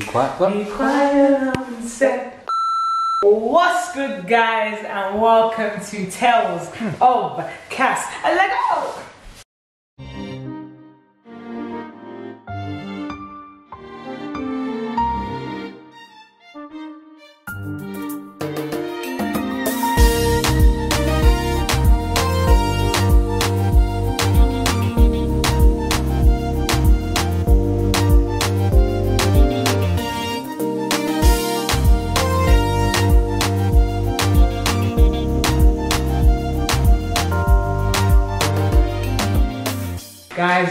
quiet. Be quiet on set. What's good, guys, and welcome to Tales of Cass and Lego.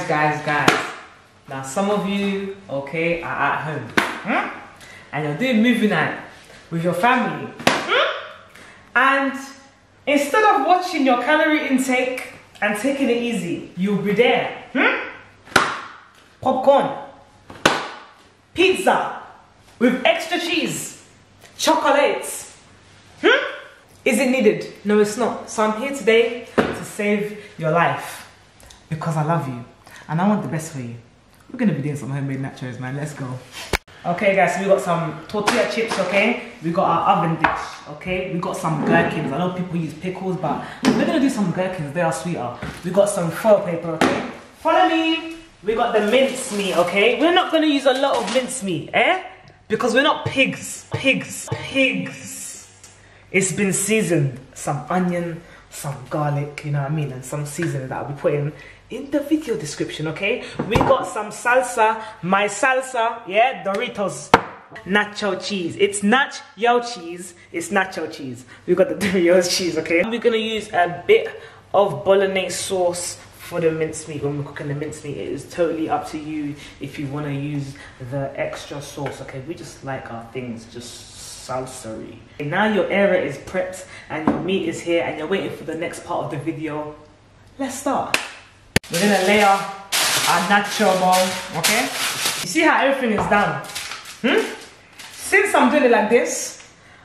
Guys, now some of you, okay, are at home and you're doing movie night with your family and instead of watching your calorie intake and taking it easy, you'll be there. Popcorn, pizza with extra cheese, chocolates. Is it needed? No, it's not. So I'm here today to save your life because I love you and I want the best for you. We're gonna be doing some homemade nachos, man. Let's go. Okay, guys, so we got some tortilla chips, okay? We got our oven dish, okay? We got some gherkins. I know people use pickles, but we're gonna do some gherkins. They are sweeter. We got some foil paper, okay? Follow me. We got the mince meat, okay? We're not gonna use a lot of mince meat, eh? Because we're not pigs. Pigs. It's been seasoned. Some onion, some garlic, you know what I mean? And some seasoning that I'll be putting in the video description, okay? We got some salsa, my salsa, yeah, Doritos, nacho cheese. It's nacho cheese, it's nacho cheese. We got the Doritos cheese, okay? And we're gonna use a bit of bolognese sauce for the mincemeat. When we're cooking the mincemeat, it is totally up to you if you wanna use the extra sauce, okay? We just like our things just salsa-y. Now your area is prepped and your meat is here and you're waiting for the next part of the video. Let's start. We're gonna layer our nacho bowl, okay? You see how everything is done? Since I'm doing it like this,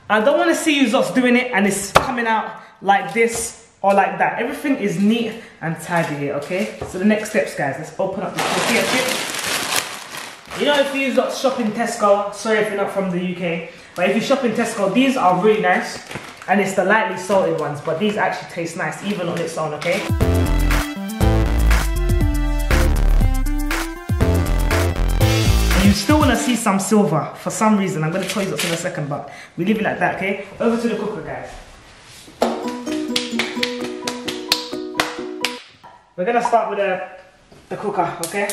I don't wanna see you just doing it and it's coming out like this or like that. Everything is neat and tidy here, okay? So the next steps, guys, let's open up the tortilla chips. You know, if you shop in Tesco, sorry if you're not from the UK, but if you shop in Tesco, these are really nice and it's the lightly salted ones, but these actually taste nice even on its own, okay? You still want to see some silver for some reason. I'm going to tell you that in a second, but we leave it like that, okay? Over to the cooker, guys. We're going to start with the cooker, okay?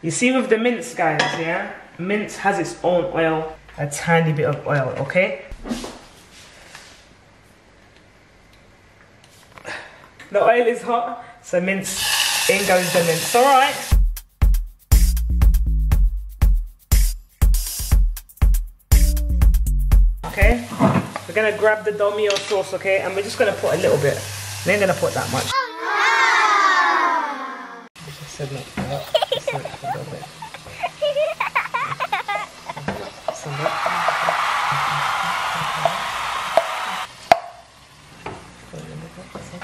You see with the mince, guys, yeah? Mince has its own oil, a tiny bit of oil, okay? The oil is hot, so mince, in goes the mince, alright? Okay, we're gonna grab the Domino sauce, okay, and we're just gonna put a little bit. We ain't gonna put that much. Just said not that. Just said a little bit.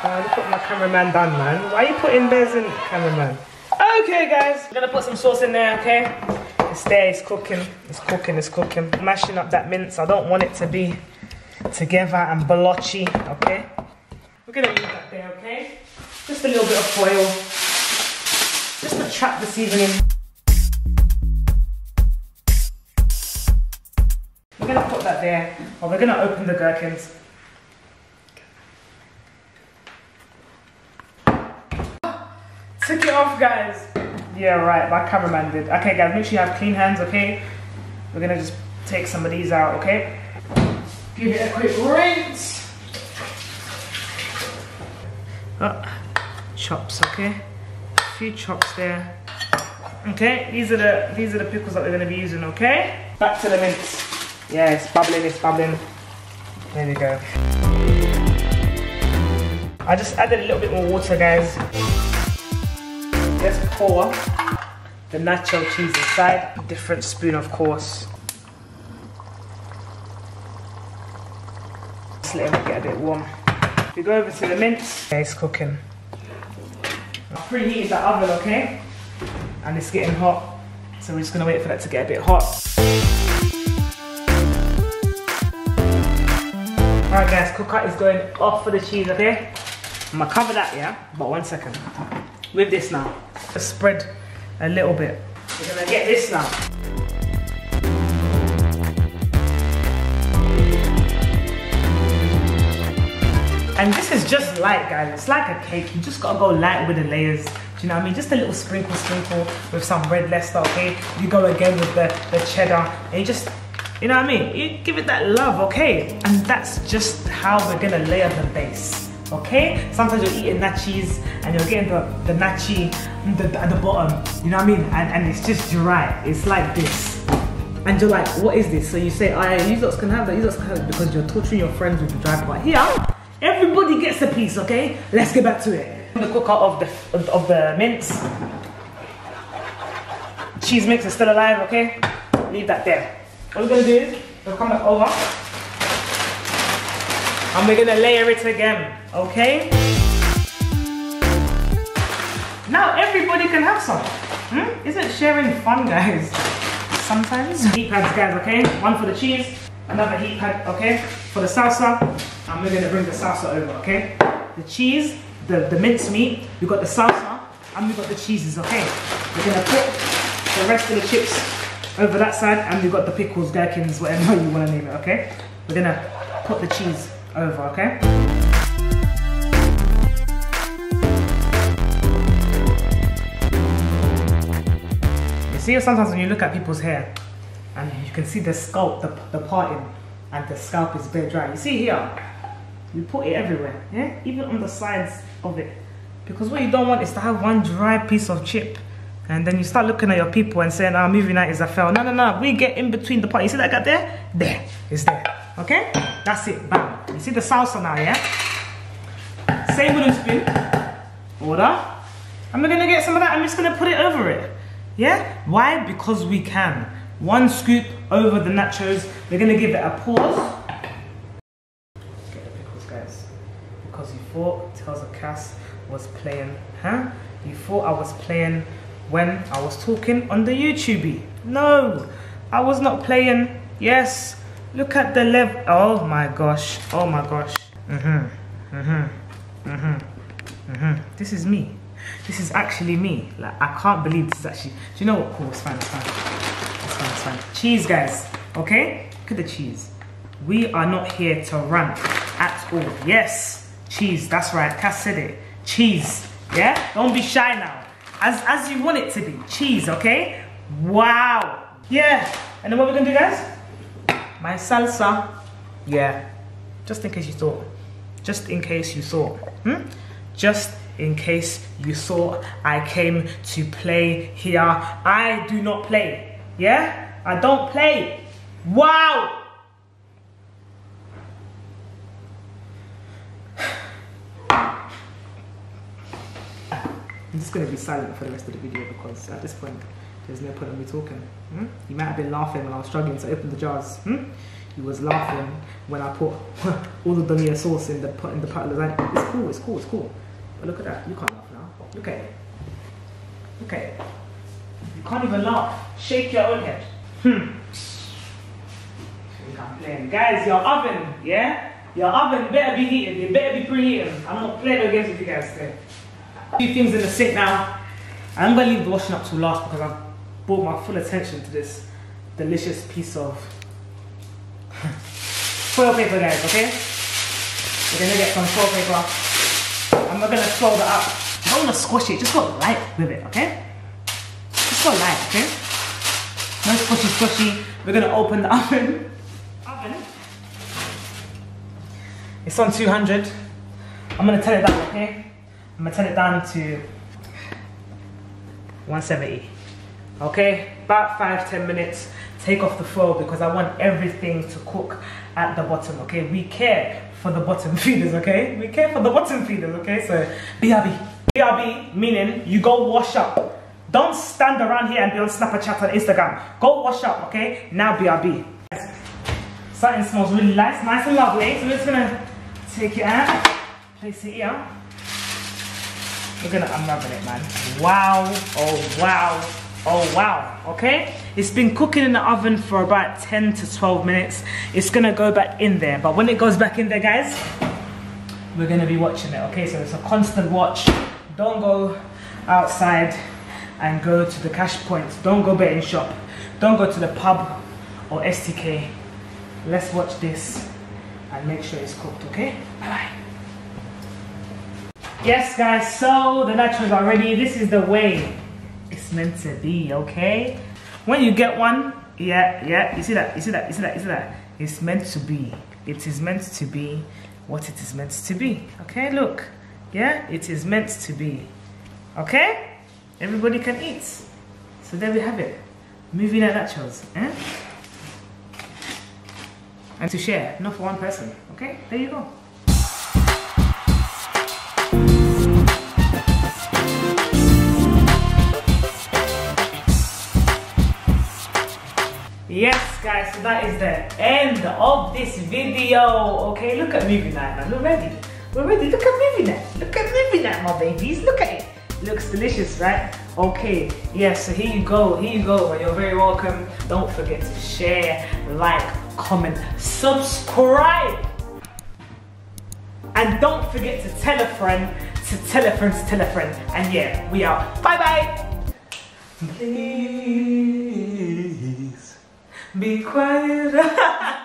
Look what my cameraman done, man. Why are you putting bears in, cameraman? Okay, guys, we're gonna put some sauce in there, okay? It's there, it's cooking, it's cooking. Mashing up that mince, I don't want it to be together and blotchy, okay? We're gonna leave that there, okay? Just a little bit of foil, just to trap the seasoning. We're gonna put that there, or we're gonna open the gherkins. Took it off, guys. Yeah, right, my cameraman did. Okay, guys, make sure you have clean hands, okay? We're gonna just take some of these out, okay? Give it a quick rinse. Chops, okay? A few chops there. Okay, these are the pickles that we're gonna be using, okay? Back to the mince. Yeah, it's bubbling, it's bubbling. There we go. I just added a little bit more water, guys. Let's pour the nacho cheese inside. A different spoon, of course. Just let it get a bit warm. If we go over to the mince, okay, it's cooking. I've preheated the oven, okay? And it's getting hot. So we're just gonna wait for that to get a bit hot. Alright guys, cooker is going off for the cheese, okay? I'm gonna cover that, yeah? But 1 second. With this now, just spread a little bit. We're gonna get this now. And this is just light, guys. It's like a cake. You just gotta go light with the layers. Do you know what I mean? Just a little sprinkle with some red Leicester, okay? You go again with the cheddar. And you just, you know what I mean? You give it that love, okay? And that's just how we're gonna layer the base, okay? Sometimes you're eating nachos and you're getting the nachi at the bottom. You know what I mean? And it's just dry. It's like this. And you're like, what is this? So you say, oh yeah, you lots can have that, you lots can have it, because you're torturing your friends with the dry part. Here, everybody gets a piece, okay? Let's get back to it. The cooker of the mince. Cheese mix is still alive, okay? Leave that there. What we're gonna do is we'll come back over and we're gonna layer it again, okay? Now everybody can have some. Isn't sharing fun, guys? Sometimes. Heat pads, guys, okay? One for the cheese, another heat pad, okay? For the salsa, and we're gonna bring the salsa over, okay? The cheese, the mince meat, we've got the salsa, and we've got the cheeses, okay? We're gonna put the rest of the chips over that side, and we've got the pickles, gherkins, whatever you wanna name it, okay? We're gonna put the cheese over, okay? You see, sometimes when you look at people's hair, and you can see the scalp, the parting, and the scalp is very dry. You see here, we put it everywhere, yeah? Even on the sides of it. Because what you don't want is to have one dry piece of chip, and then you start looking at your people and saying, movie night is a fail. No, no, no, we get in between the part. You see that guy there? There, it's there, okay? That's it, bam. You see the salsa now, yeah? Same wooden spoon, order. And we're gonna get some of that, I'm just gonna put it over it, yeah? Why? Because we can. One scoop over the nachos. We're gonna give it a pause. Get the pickles, guys. Because you thought Tales of Cass was playing, huh? You thought I was playing when I was talking on the YouTube. No, I was not playing. Yes, look at the level. Oh my gosh, oh my gosh. This is me. This is actually me. Like, I can't believe this is actually, do you know what? Cool, it's fine, it's fine. It's fine, it's fine. Cheese, guys, okay? Look at the cheese. We are not here to rant at all. Yes, cheese, that's right, Cass said it. Cheese, yeah? Don't be shy now. As you want it to be. Cheese, okay? Wow. Yeah. And then what we're gonna do, guys? My salsa. Yeah. Just in case you thought. Just in case you thought. Just in case you thought I came to play here. I do not play. Yeah? I don't play. Wow. I'm just going to be silent for the rest of the video because at this point there's no point in me talking. You might have been laughing when I was struggling to open the jars. You was laughing when I put all the donia sauce in the pot of lasagna. It's cool, it's cool, it's cool. But look at that, you can't laugh now. Look at it. Look at it. You can't even laugh. Shake your own head. I'm playing. Guys, your oven, yeah? Your oven better be heated, it better be preheated. I'm not playing no games with you guys today. A few things in the sink now. I'm gonna leave the washing up till last because I've brought my full attention to this delicious piece of foil paper, guys, okay? We're gonna get some foil paper and we're gonna fold it up. You don't wanna squash it, just go light with it, okay? Just go light, okay? No squishy. We're gonna open the oven. It's on 200. I'm gonna turn it down, okay? I'm gonna turn it down to 170. Okay, about 5-10 minutes. Take off the foil because I want everything to cook at the bottom, okay? We care for the bottom feeders, okay? We care for the bottom feeders, okay? So, BRB. BRB meaning you go wash up. Don't stand around here and be on Snapchat and Instagram. Go wash up, okay? Now BRB. Something smells really nice and lovely. So we're just gonna take it out, place it here. We're gonna unravel it, man. Wow, oh wow. Oh wow, okay? It's been cooking in the oven for about 10 to 12 minutes. It's gonna go back in there, but when it goes back in there, guys, we're gonna be watching it, okay? So it's a constant watch. Don't go outside and go to the cash points. Don't go betting shop. Don't go to the pub or STK. Let's watch this and make sure it's cooked, okay? Bye-bye. Yes, guys, so the nachos are ready. This is the way it's meant to be, okay? When you get one, yeah, you see that, you see that, you see that, you see that? It's meant to be. It is meant to be what it is meant to be, okay? Look, yeah, it is meant to be, okay? Everybody can eat. So there we have it. Movie night nachos, eh? And to share, not for one person, okay? There you go. Yes, guys, so that is the end of this video. Okay, look at movie night, man. We're ready. We're ready. Look at movie night. Look at movie night, my babies. Look at it. Looks delicious, right? Okay, yes, so here you go. Here you go. You're very welcome. Don't forget to share, like, comment, subscribe. And don't forget to tell a friend, to tell a friend, to tell a friend. And yeah, we out. Bye-bye. Please be quiet.